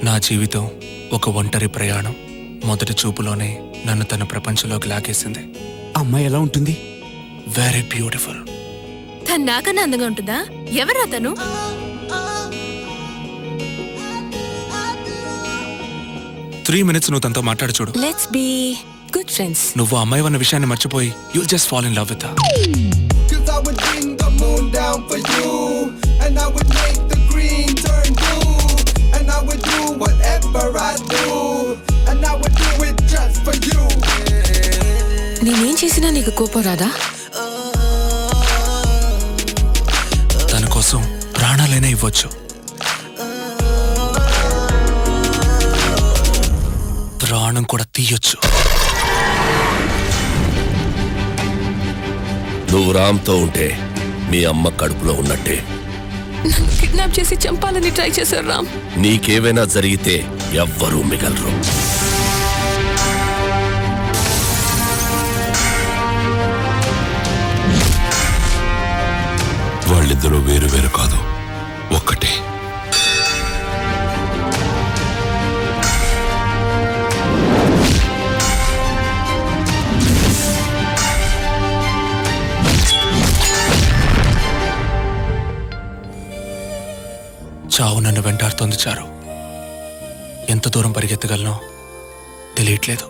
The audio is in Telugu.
నా జీవితం ఒక ఒంటరి ప్రయాణం. మొదటి చూపులోనే నన్ను తన ప్రపంచంలోకి లాగేసింది. అమ్మాయి ఎలా ఉంటుంది? Very beautiful. తను నాకన్నా అందంగా ఉంటుందా? ఎవరా తను? త్రీ మినిట్స్ నువ్వు తనతో మాట్లాడు చూడు. Let's be good friends. నువ్వు అమ్మాయి అన్న విషయాన్ని మర్చిపోయి you'll just fall in love with her. Cause I would bring the moon down for you, and I would make the green turn blue, and I would do whatever I do, and I would do it just for you. నేనేం చేసినా నీకు కోపం రాదా? తన కోసం ప్రాణాలైనా ఇవ్వచ్చు. ప్రాణం కూడా తీయొచ్చు. నువ్వు రామ్తో ఉంటే మీ అమ్మ కడుపులో ఉన్నట్టే. నన్ను కిడ్నాప్ చేసి చంపాలని ట్రై చేశారు రామ్. నీకేవైనా జరిగితే ఎవ్వరూ మిగలరు. వాళ్ళిద్దరూ వేరు వేరు కాదు, ఒక్కటే. చావు నన్ను వెంటాడుతోంది చారు. ఎంత దూరం పరిగెత్తగలనో తెలియట్లేదు.